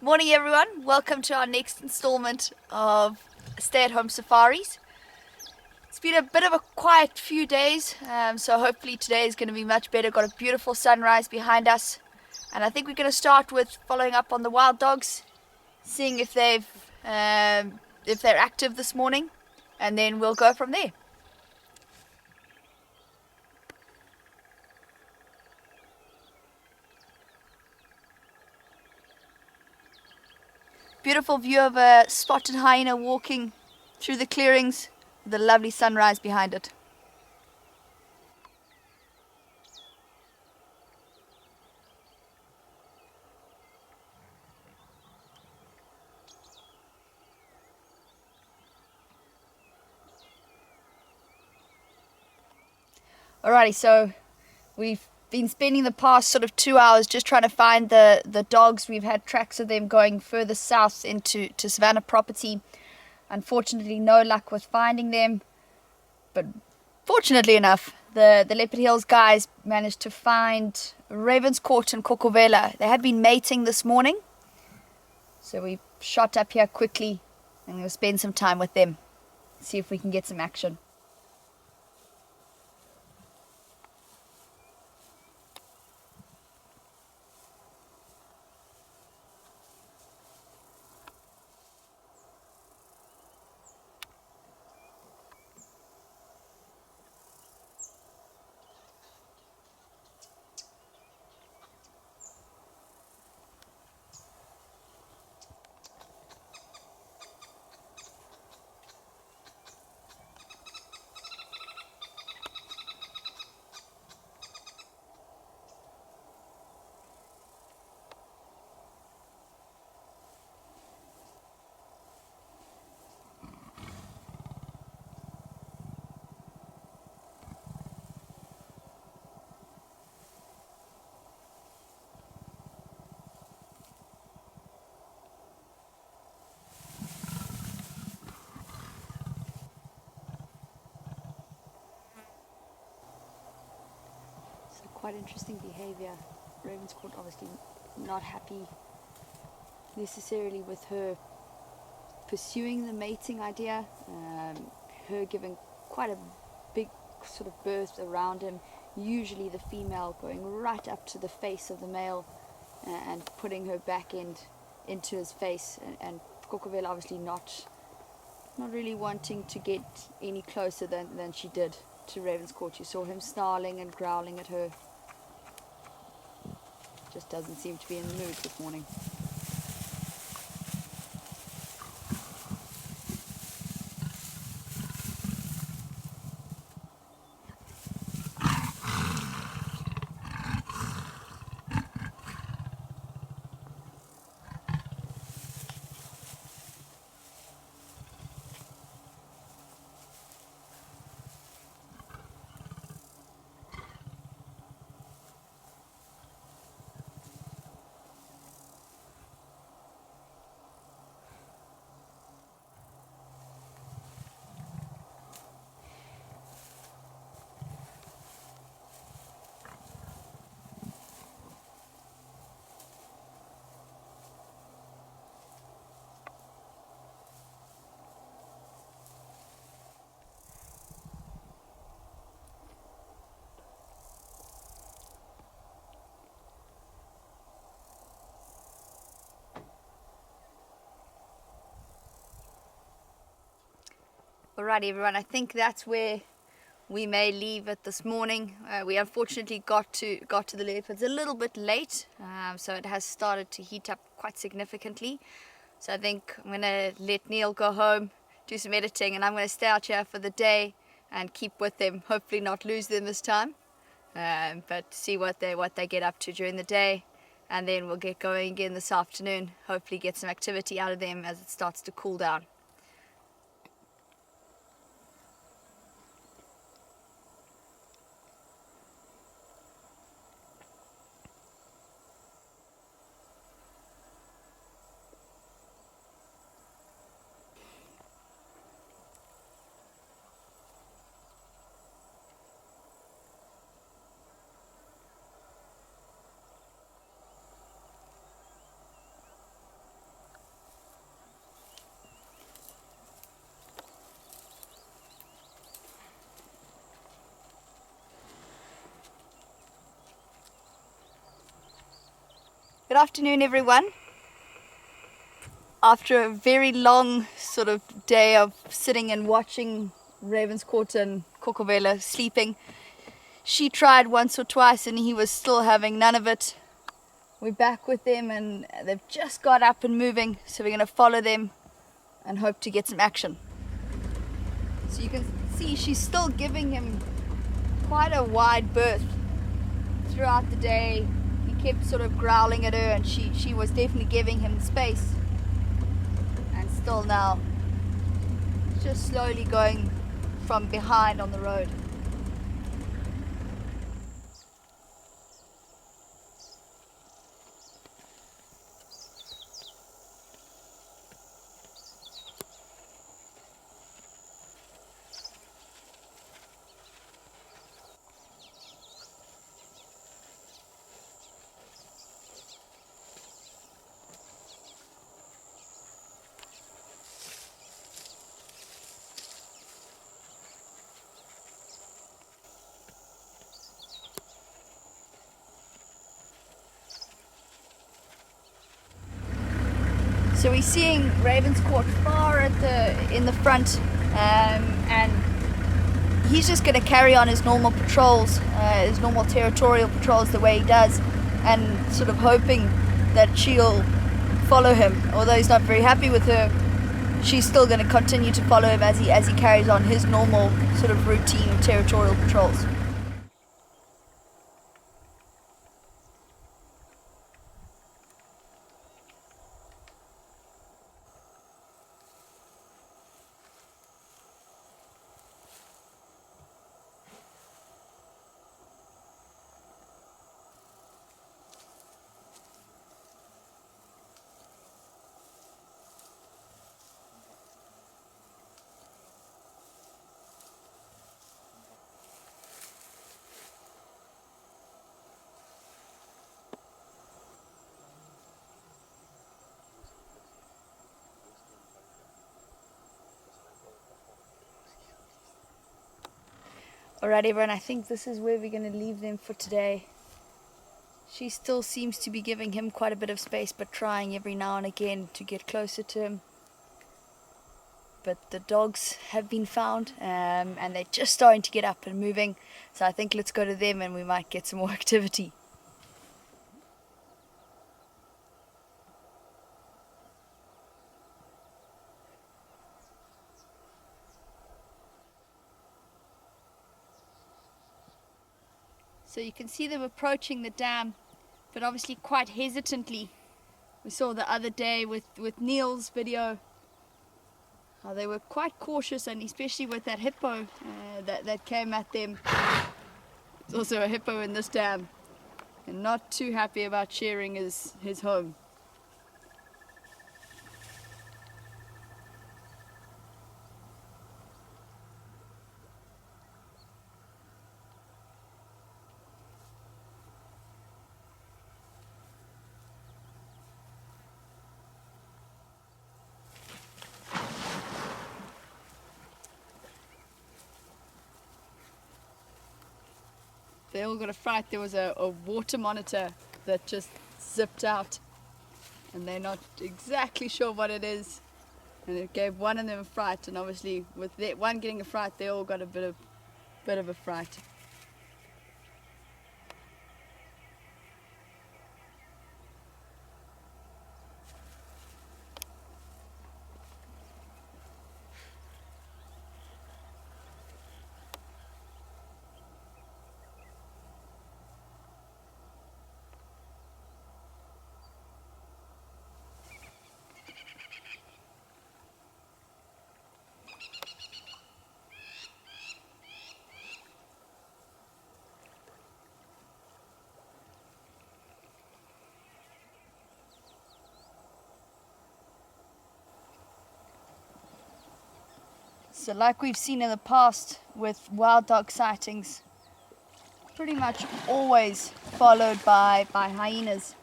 Morning everyone, welcome to our next installment of stay-at-home safaris. It's been a bit of a quiet few days, so hopefully today is going to be much better. Got a beautiful sunrise behind us, and I think we're going to start with following up on the wild dogs, seeing if they're active this morning, and then we'll go from there. Beautiful view of a spotted hyena walking through the clearings with a lovely sunrise behind it. Alrighty, so we've been spending the past sort of 2 hours just trying to find the dogs. We've had tracks of them going further south into Savanna property. Unfortunately, no luck with finding them, but fortunately enough, the Leopard Hills guys managed to find Ravenscourt and Kokobela. They had been mating this morning, so we shot up here quickly and we'll spend some time with them, see if we can get some action. Quite interesting behavior. Ravenscourt obviously not happy necessarily with her pursuing the mating idea, her giving quite a big sort of berth around him, usually the female going right up to the face of the male and putting her back end into his face, and Kokobela obviously not really wanting to get any closer than she did to Ravenscourt. You saw him snarling and growling at her. Just doesn't seem to be in the mood this morning. Alrighty everyone, I think that's where we may leave it this morning. We unfortunately got to the leopards a little bit late, so it has started to heat up quite significantly. So I think I'm going to let Neil go home, do some editing, and I'm going to stay out here for the day and keep with them. Hopefully not lose them this time, but see what they get up to during the day, and then we'll get going again this afternoon. Hopefully get some activity out of them as it starts to cool down. Good afternoon, everyone. After a very long sort of day of sitting and watching Ravenscourt and Kokobela sleeping, she tried once or twice and he was still having none of it. We're back with them and they've just got up and moving, so we're going to follow them and hope to get some action. So you can see she's still giving him quite a wide berth throughout the day. He kept sort of growling at her and she was definitely giving him space. And still now, just slowly going from behind on the road. So we're seeing Ravenscourt far in the front, and he's just going to carry on his normal patrols, his normal territorial patrols the way he does, and sort of hoping that she'll follow him. Although he's not very happy with her, she's still going to continue to follow him as he carries on his normal sort of routine territorial patrols. Alright everyone, I think this is where we're going to leave them for today. She still seems to be giving him quite a bit of space, but trying every now and again to get closer to him. But the dogs have been found, and they're just starting to get up and moving. So I think let's go to them and we might get some more activity. So you can see them approaching the dam, but obviously quite hesitantly. We saw the other day with Neil's video how they were quite cautious, and especially with that hippo that came at them. There's also a hippo in this dam, and not too happy about sharing his home. They all got a fright. There was a water monitor that just zipped out, and they're not exactly sure what it is, and it gave one of them a fright. And obviously with that one getting a fright, they all got a bit of a fright. So like we've seen in the past with wild dog sightings, pretty much always followed by hyenas.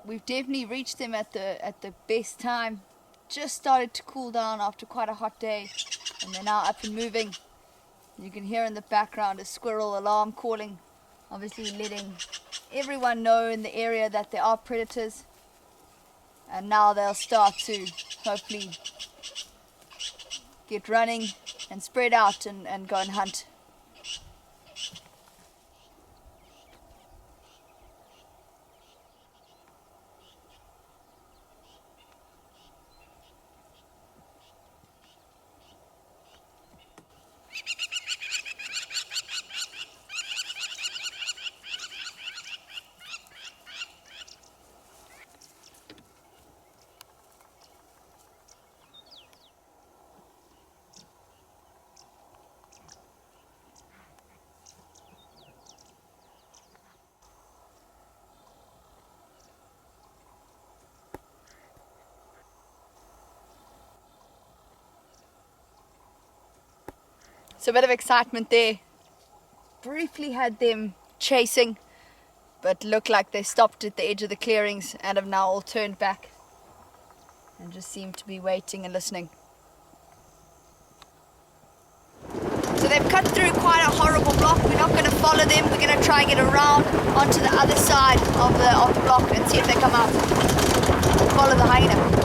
We've definitely reached them at the best time. Just started to cool down after quite a hot day, and they're now up and moving. You can hear in the background a squirrel alarm calling. obviously letting everyone know in the area that there are predators, and now they'll start to hopefully get running and spread out and go and hunt. So a bit of excitement there. Briefly had them chasing, but looked like they stopped at the edge of the clearings and have now all turned back and just seem to be waiting and listening. So they've cut through quite a horrible block. We're not going to follow them. We're going to try and get around onto the other side of the block and see if they come out. Follow the hyena.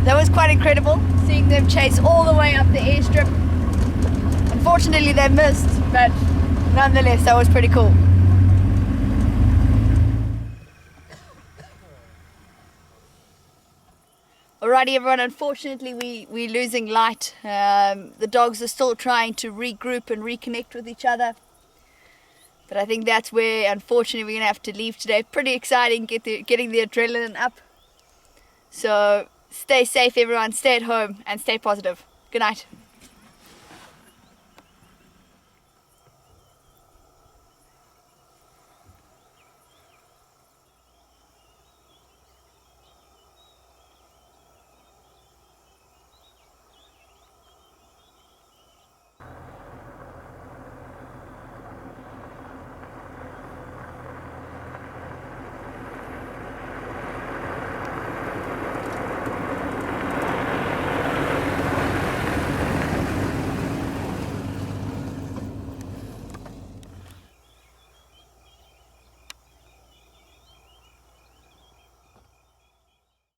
That was quite incredible, seeing them chase all the way up the airstrip. Unfortunately they missed, but nonetheless that was pretty cool. Alrighty everyone, unfortunately we're losing light. The dogs are still trying to regroup and reconnect with each other. But I think that's where unfortunately we're going to have to leave today. Pretty exciting getting the adrenaline up. So stay safe everyone, stay at home and stay positive. Good night.